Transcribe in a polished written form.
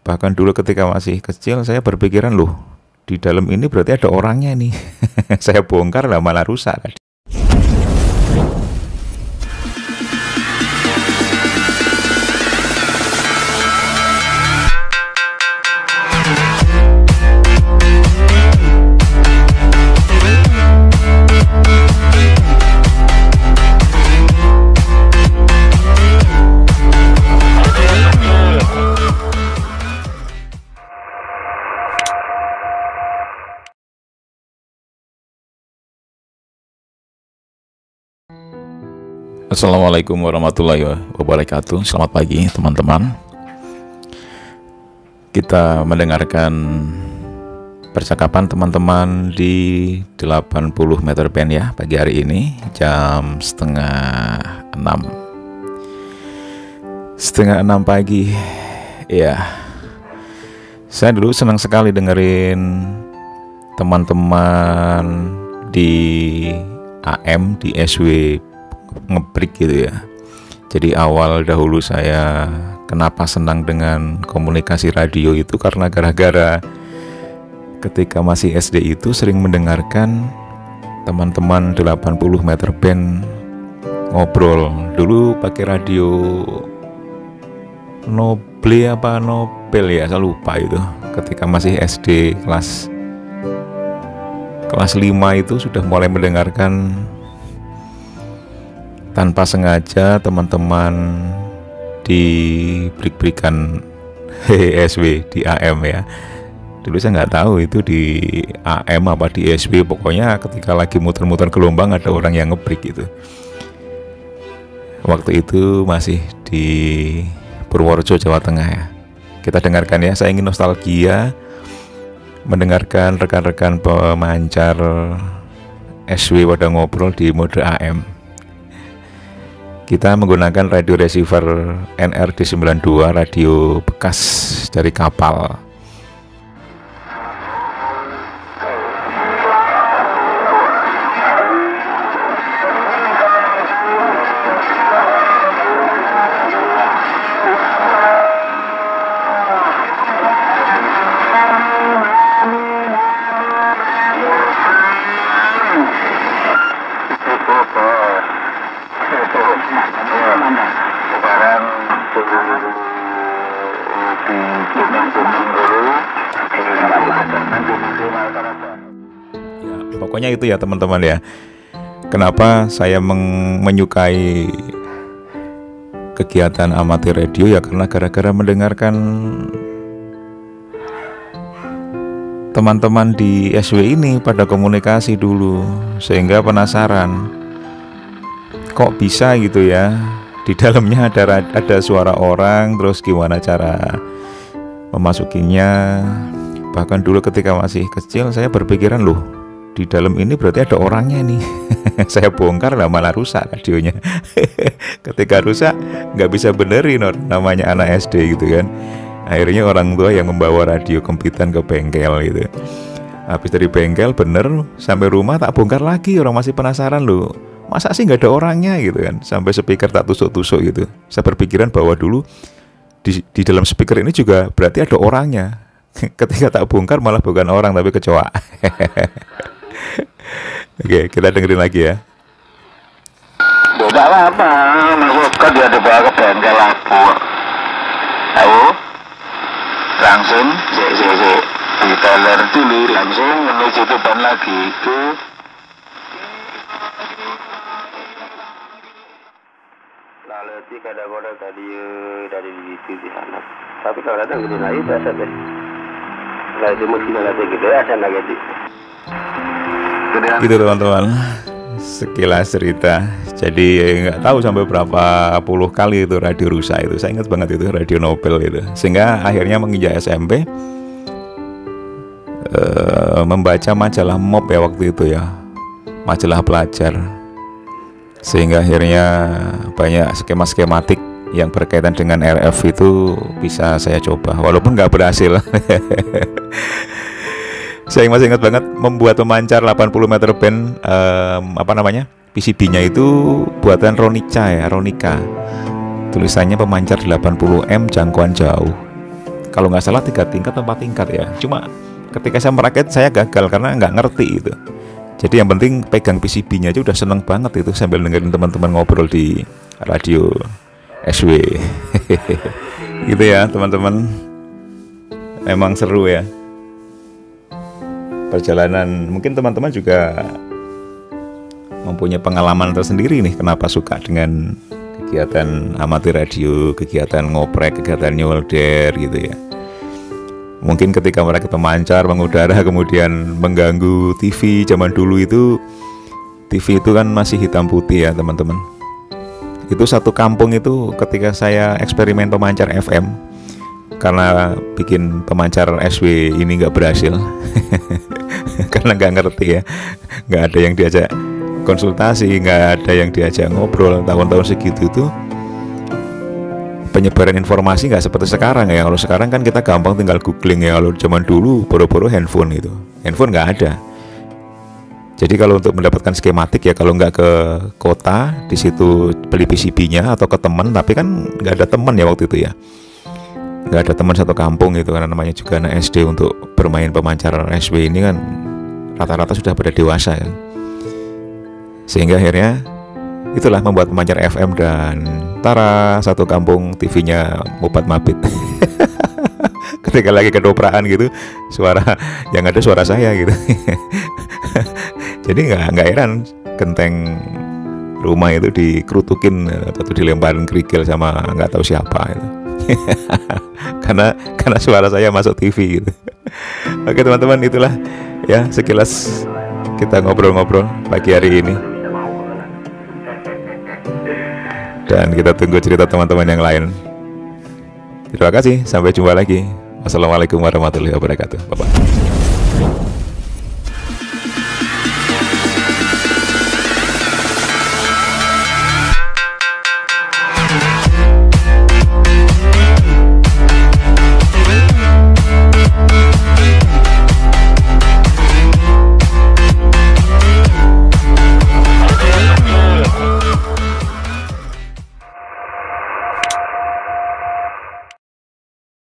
Bahkan dulu ketika masih kecil saya berpikiran, loh, di dalam ini berarti ada orangnya nih. Saya bongkar lah malah rusak. Assalamualaikum warahmatullahi wabarakatuh. Selamat pagi teman-teman. Kita mendengarkan percakapan teman-teman di 80 meter band ya pagi hari ini jam setengah 6 pagi. Ya, saya dulu senang sekali dengerin teman-teman di AM di SW ngebreak gitu ya. Jadi awal dahulu saya kenapa senang dengan komunikasi radio itu karena gara-gara ketika masih SD itu sering mendengarkan teman-teman 80 meter band ngobrol. Dulu pakai radio Nobel ya, saya lupa itu. Ketika masih SD kelas 5 itu sudah mulai mendengarkan tanpa sengaja teman-teman di break-breakan SW di AM ya. Dulu saya nggak tahu itu di AM apa di SW, pokoknya ketika lagi muter-muter gelombang ada orang yang ngebreak gitu. Waktu itu masih di Purworejo, Jawa Tengah ya. Kita dengarkan ya, saya ingin nostalgia mendengarkan rekan-rekan pemancar SW pada ngobrol di mode AM. Kita menggunakan radio receiver NRD92, radio bekas dari kapal. Ya, pokoknya itu ya teman-teman ya. Kenapa saya menyukai kegiatan amatir radio ya karena gara-gara mendengarkan teman-teman di SW ini pada komunikasi dulu, sehingga penasaran kok bisa gitu ya. Di dalamnya ada suara orang, terus gimana cara memasukinya. Bahkan dulu ketika masih kecil saya berpikiran, loh, di dalam ini berarti ada orangnya nih. Saya bongkar lah malah rusak radionya. Ketika rusak nggak bisa benerin, namanya anak SD gitu kan. Akhirnya orang tua yang membawa radio kempitan ke bengkel gitu. Habis dari bengkel bener, sampai rumah tak bongkar lagi, orang masih penasaran, loh, masa sih nggak ada orangnya gitu kan. Sampai speaker tak tusuk-tusuk gitu. Saya berpikiran bahwa dulu di dalam speaker ini juga berarti ada orangnya. Ketika tak bongkar malah bukan orang tapi kecoa. Oke, kita dengerin lagi ya. Tidak lama, kan dia dibawa ke bengkel aku. Tahu? Langsung, di teller dulu, langsung menuju depan lagi ke. Lalu sih kadang-kadang tadi dari situ di sana. Tapi kalau ada gini lagi biasa deh. Nah itu mungkin ada gitu ya, ada lagi. Gitu teman-teman, sekilas cerita. Jadi nggak tahu sampai berapa puluh kali itu radio rusak itu. Saya ingat banget itu radio Nobel itu. Sehingga akhirnya menginjak SMP membaca majalah MOP ya waktu itu ya, majalah pelajar. Sehingga akhirnya banyak skema-skematik yang berkaitan dengan RF itu bisa saya coba, walaupun nggak berhasil. Saya masih ingat banget membuat pemancar 80 meter band, PCB-nya itu buatan Ronica. Tulisannya pemancar 80M jangkauan jauh. kalau nggak salah 3 tingkat atau 4 tingkat ya. Cuma ketika saya merakit saya gagal karena nggak ngerti itu. Jadi yang penting pegang PCB-nya aja udah seneng banget itu sambil dengerin teman-teman ngobrol di radio SW. Gitu ya teman-teman. Emang seru ya perjalanan. Mungkin teman-teman juga mempunyai pengalaman tersendiri nih kenapa suka dengan kegiatan amati radio, kegiatan ngoprek, kegiatan nyolder gitu ya. Mungkin ketika mereka pemancar, mengudara, kemudian mengganggu TV. Zaman dulu itu TV itu kan masih hitam putih ya teman-teman. Itu satu kampung itu ketika saya eksperimen pemancar FM, karena bikin pemancar SW ini nggak berhasil. Karena nggak ngerti ya, nggak ada yang diajak konsultasi, nggak ada yang diajak ngobrol. Tahun-tahun segitu tuh penyebaran informasi nggak seperti sekarang ya. Kalau sekarang kan kita gampang tinggal googling ya. Kalau zaman dulu boro-boro handphone nggak ada. Jadi kalau untuk mendapatkan skematik ya, kalau nggak ke kota di situ beli PCB-nya atau ke teman, tapi kan nggak ada teman ya waktu itu ya. Nggak ada teman satu kampung gitu, karena namanya juga anak SD. Untuk bermain pemancar SW ini kan rata-rata sudah pada dewasa kan. Sehingga akhirnya itulah membuat pemancar FM, dan tara satu kampung TV-nya mupat mabit. Ketika lagi kedopraan gitu, suara yang ada suara saya gitu. Jadi nggak heran genteng rumah itu dikerutukin atau dilemparin kerikil sama nggak tahu siapa itu. karena suara saya masuk TV gitu. Oke teman-teman, itulah ya sekilas kita ngobrol-ngobrol pagi hari ini. Dan kita tunggu cerita teman-teman yang lain. Terima kasih, sampai jumpa lagi. Wassalamualaikum warahmatullahi wabarakatuh. Bye-bye.